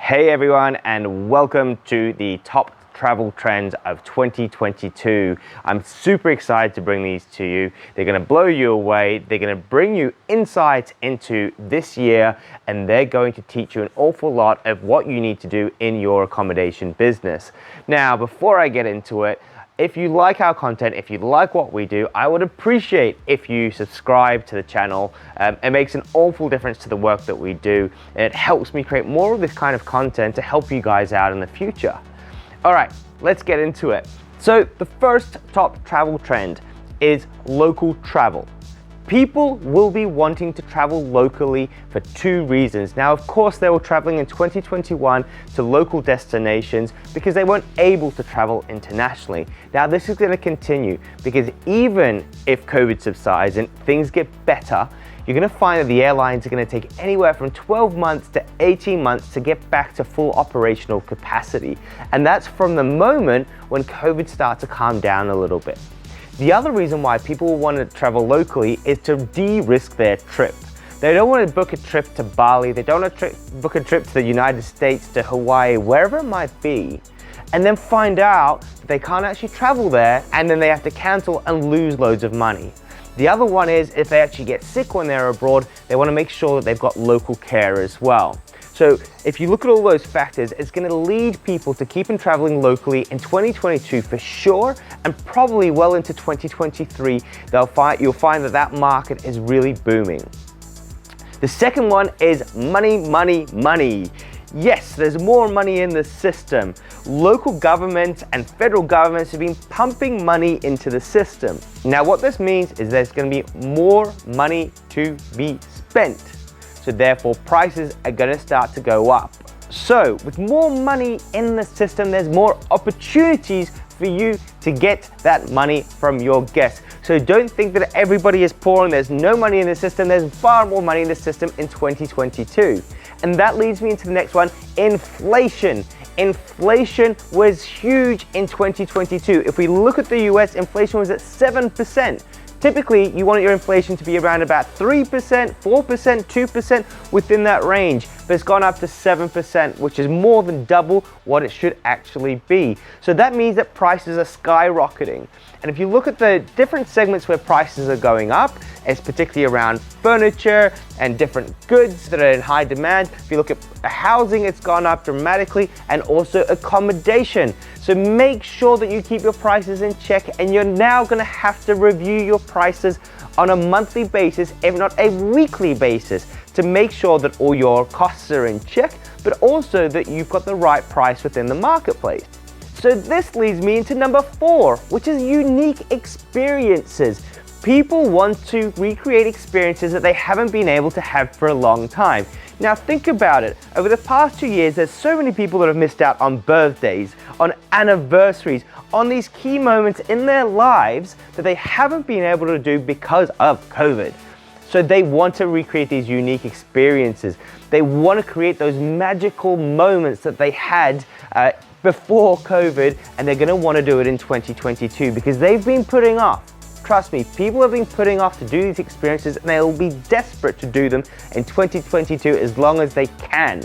Hey everyone, and welcome to the top travel trends of 2022. I'm super excited to bring these to you. They're going to blow you away. They're going to bring you insights into this year, and they're going to teach you an awful lot of what you need to do in your accommodation business. Now, before I get into it, if you like our content, if you like what we do, I would appreciate if you subscribe to the channel. It makes an awful difference to the work that we do, and it helps me create more of this kind of content to help you guys out in the future. All right, let's get into it. So the first top travel trend is local travel. People will be wanting to travel locally for two reasons. Now, of course, they were traveling in 2021 to local destinations because they weren't able to travel internationally. Now, this is going to continue because even if COVID subsides and things get better, you're going to find that the airlines are going to take anywhere from 12 months to 18 months to get back to full operational capacity. And that's from the moment when COVID starts to calm down a little bit. The other reason why people want to travel locally is to de-risk their trip. They don't want to book a trip to Bali, they don't want to book a trip to the United States, to Hawaii, wherever it might be, and then find out that they can't actually travel there, and then they have to cancel and lose loads of money. The other one is if they actually get sick when they're abroad, they want to make sure that they've got local care as well. So if you look at all those factors, it's going to lead people to keep on traveling locally in 2022 for sure, and probably well into 2023, you'll find that market is really booming. The second one is money, money, money. Yes, there's more money in the system. Local governments and federal governments have been pumping money into the system. Now, what this means is there's going to be more money to be spent. So therefore, prices are going to start to go up. So with more money in the system, there's more opportunities for you to get that money from your guests. So don't think that everybody is poor and there's no money in the system. There's far more money in the system in 2022. And that leads me into the next one, inflation. Inflation was huge in 2022. If we look at the US, inflation was at 7%. Typically, you want your inflation to be around about 3%, 4%, 2% within that range, but it's gone up to 7%, which is more than double what it should actually be. So that means that prices are skyrocketing. And if you look at the different segments where prices are going up, it's particularly around furniture and different goods that are in high demand. If you look at housing, it's gone up dramatically, and also accommodation. So make sure that you keep your prices in check, and you're now going to have to review your prices on a monthly basis, if not a weekly basis, to make sure that all your costs are in check, but also that you've got the right price within the marketplace. So this leads me into number 4, which is unique experiences. People want to recreate experiences that they haven't been able to have for a long time. Now think about it. Over the past 2 years, there's so many people that have missed out on birthdays, on anniversaries, on these key moments in their lives that they haven't been able to do because of COVID. So they want to recreate these unique experiences. They want to create those magical moments that they had before COVID, and they're going to want to do it in 2022 because they've been putting off. Trust me, people have been putting off to do these experiences, and they'll be desperate to do them in 2022 as long as they can.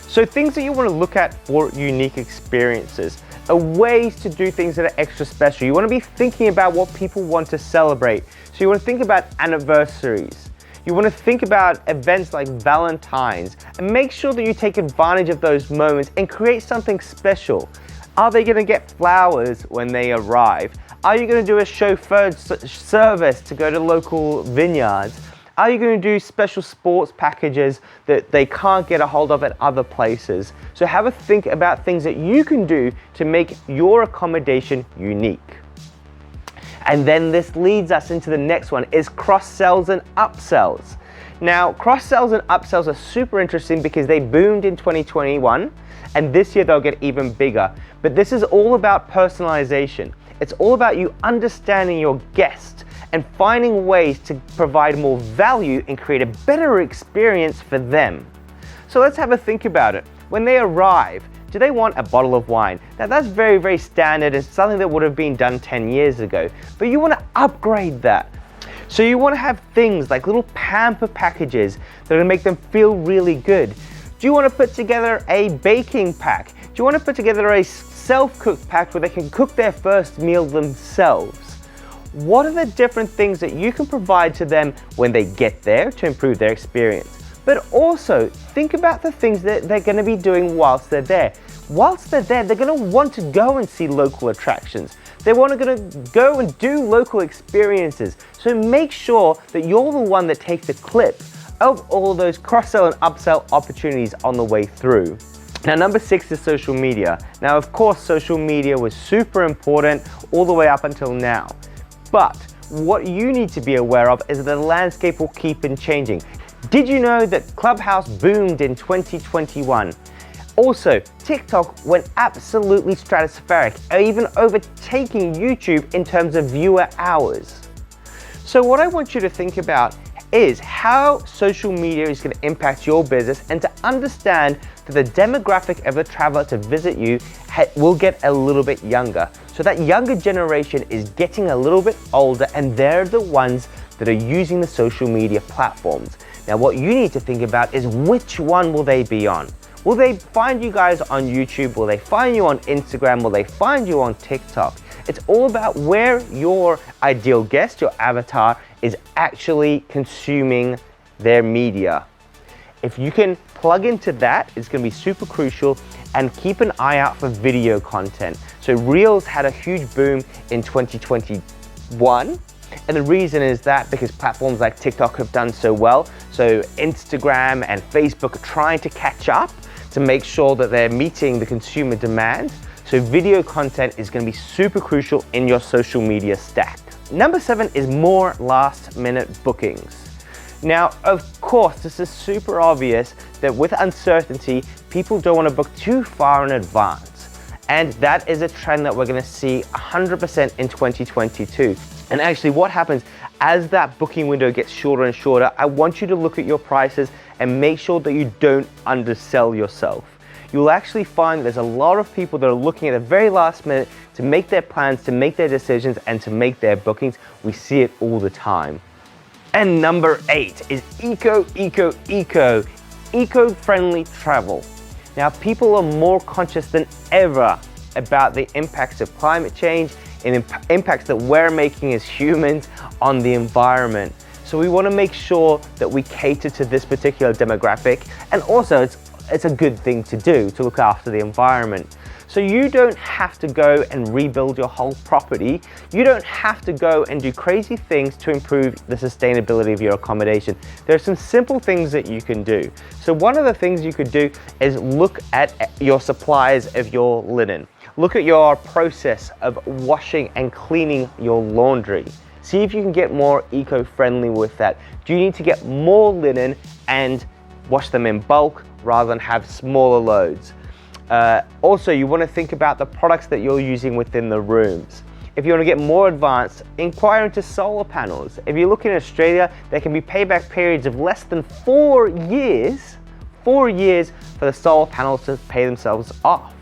So things that you want to look at for unique experiences are ways to do things that are extra special. You want to be thinking about what people want to celebrate. So you want to think about anniversaries. You want to think about events like Valentine's, and make sure that you take advantage of those moments and create something special. Are they going to get flowers when they arrive? Are you going to do a chauffeured service to go to local vineyards? Are you going to do special sports packages that they can't get a hold of at other places? So have a think about things that you can do to make your accommodation unique. And then this leads us into the next one, is cross-sells and upsells. Now, cross-sells and upsells are super interesting because they boomed in 2021, and this year they'll get even bigger. But this is all about personalization. It's all about you understanding your guest and finding ways to provide more value and create a better experience for them. So let's have a think about it. When they arrive, do they want a bottle of wine? Now that's very, very standard and something that would have been done 10 years ago, but you want to upgrade that. So you want to have things like little pamper packages that are going to make them feel really good. Do you want to put together a baking pack? Do you want to put together a self-cooked pack where they can cook their first meal themselves? What are the different things that you can provide to them when they get there to improve their experience? But also think about the things that they're going to be doing whilst they're there. Whilst they're there, they're going to want to go and see local attractions. They want to go and do local experiences. So make sure that you're the one that takes the clip of all those cross-sell and upsell opportunities on the way through. Now, number 6 is social media. Now, of course, social media was super important all the way up until now. But what you need to be aware of is that the landscape will keep on changing. Did you know that Clubhouse boomed in 2021? Also, TikTok went absolutely stratospheric, even overtaking YouTube in terms of viewer hours. So what I want you to think about is how social media is going to impact your business, and to understand that the demographic of the traveler to visit you will get a little bit younger. So that younger generation is getting a little bit older, and they're the ones that are using the social media platforms. Now, what you need to think about is which one will they be on? Will they find you guys on YouTube? Will they find you on Instagram? Will they find you on TikTok? It's all about where your ideal guest, your avatar, is actually consuming their media. If you can plug into that, it's going to be super crucial. And keep an eye out for video content. So Reels had a huge boom in 2021. And the reason is that because platforms like TikTok have done so well. So Instagram and Facebook are trying to catch up to make sure that they're meeting the consumer demand. So video content is going to be super crucial in your social media stack. Number 7 is more last-minute bookings. Now, of course, this is super obvious that with uncertainty, people don't want to book too far in advance. And that is a trend that we're going to see 100% in 2022. And actually, what happens as that booking window gets shorter and shorter, I want you to look at your prices and make sure that you don't undersell yourself. You'll actually find that there's a lot of people that are looking at the very last minute to make their plans, to make their decisions, and to make their bookings. We see it all the time. And number 8 is eco-friendly travel. Now, people are more conscious than ever about the impacts of climate change and impacts that we're making as humans on the environment. So we want to make sure that we cater to this particular demographic, and also it's a good thing to do to look after the environment. So you don't have to go and rebuild your whole property. You don't have to go and do crazy things to improve the sustainability of your accommodation. There are some simple things that you can do. So one of the things you could do is look at your supplies of your linen. Look at your process of washing and cleaning your laundry. See if you can get more eco-friendly with that. Do you need to get more linen and wash them in bulk rather than have smaller loads? Also, you want to think about the products that you're using within the rooms. If you want to get more advanced, inquire into solar panels. If you look in Australia, there can be payback periods of less than 4 years. 4 years for the solar panels to pay themselves off.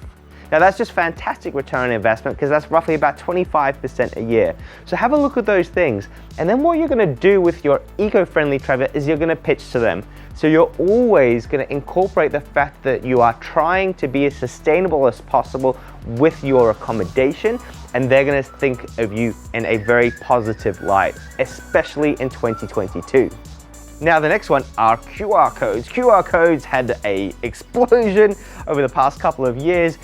Now that's just fantastic return on investment, because that's roughly about 25% a year. So have a look at those things. And then what you're going to do with your eco-friendly travel is you're going to pitch to them. So you're always going to incorporate the fact that you are trying to be as sustainable as possible with your accommodation, and they're going to think of you in a very positive light, especially in 2022. Now the next one are QR codes. QR codes had an explosion over the past couple of years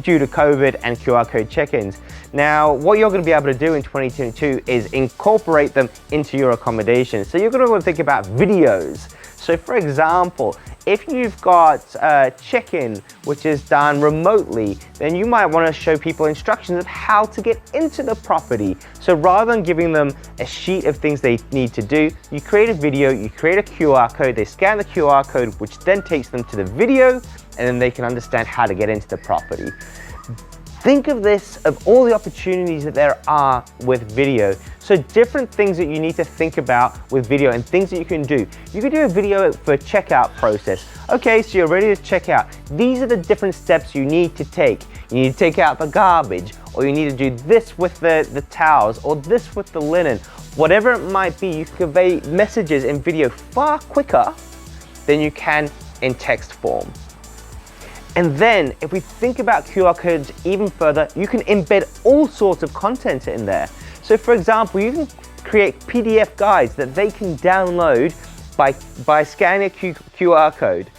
due to COVID and QR code check-ins. Now what you're going to be able to do in 2022 is incorporate them into your accommodation. So you're going to want to think about videos. So for example, if you've got check-in which is done remotely, then you might want to show people instructions of how to get into the property. So rather than giving them a sheet of things they need to do, you create a video, you create a QR code, they scan the QR code, which then takes them to the video, and then they can understand how to get into the property. Think of this, of all the opportunities that there are with video. So different things that you need to think about with video and things that you can do. You can do a video for checkout process. Okay, so you're ready to check out. These are the different steps you need to take. You need to take out the garbage, or you need to do this with the towels, or this with the linen. Whatever it might be, you can convey messages in video far quicker than you can in text form. And then if we think about QR codes even further, you can embed all sorts of content in there. So for example, you can create PDF guides that they can download by scanning a QR code.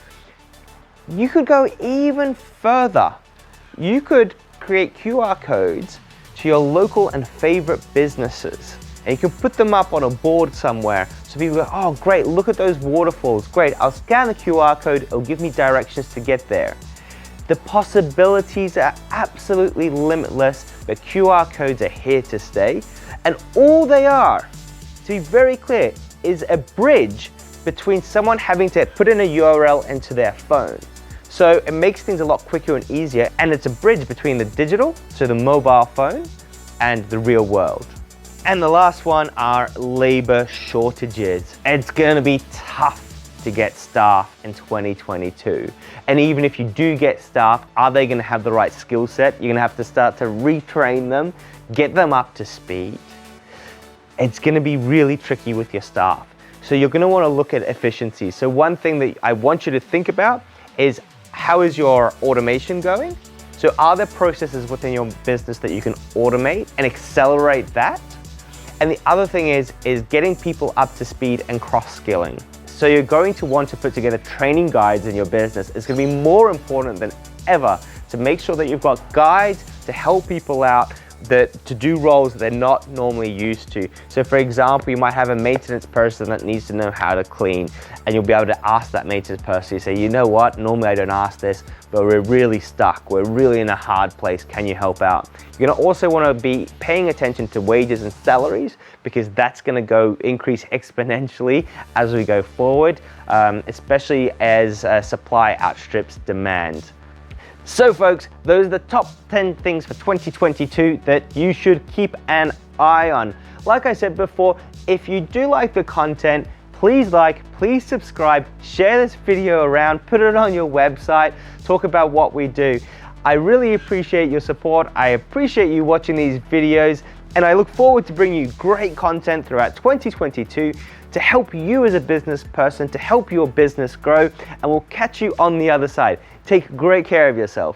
You could go even further. You could create QR codes to your local and favorite businesses. And you can put them up on a board somewhere. So people go, oh great, look at those waterfalls. Great, I'll scan the QR code, it'll give me directions to get there. The possibilities are absolutely limitless, but QR codes are here to stay. And all they are, to be very clear, is a bridge between someone having to put in a URL into their phone. So it makes things a lot quicker and easier, and it's a bridge between the digital, so the mobile phone, and the real world. And the last one are labor shortages. It's gonna be tough to get staff in 2022. And even if you do get staff, are they gonna have the right skill set? You're gonna have to start to retrain them, get them up to speed. It's gonna be really tricky with your staff. So you're gonna wanna look at efficiency. So one thing that I want you to think about is, how is your automation going? So are there processes within your business that you can automate and accelerate that? And the other thing is getting people up to speed and cross-skilling. So you're going to want to put together training guides in your business. It's going to be more important than ever to make sure that you've got guides to help people out to do roles that they're not normally used to. So for example, you might have a maintenance person that needs to know how to clean, and you'll be able to ask that maintenance person, you say, you know what, normally I don't ask this, but we're really stuck, we're really in a hard place, can you help out? You're gonna also wanna be paying attention to wages and salaries, because that's gonna increase exponentially as we go forward, especially as supply outstrips demand. So folks, those are the top 10 things for 2022 that you should keep an eye on. Like I said before, if you do like the content, please subscribe, share this video around, put it on your website, talk about what we do. I really appreciate your support. I appreciate you watching these videos, and I look forward to bringing you great content throughout 2022 to help you as a business person, to help your business grow, and we'll catch you on the other side. Take great care of yourself.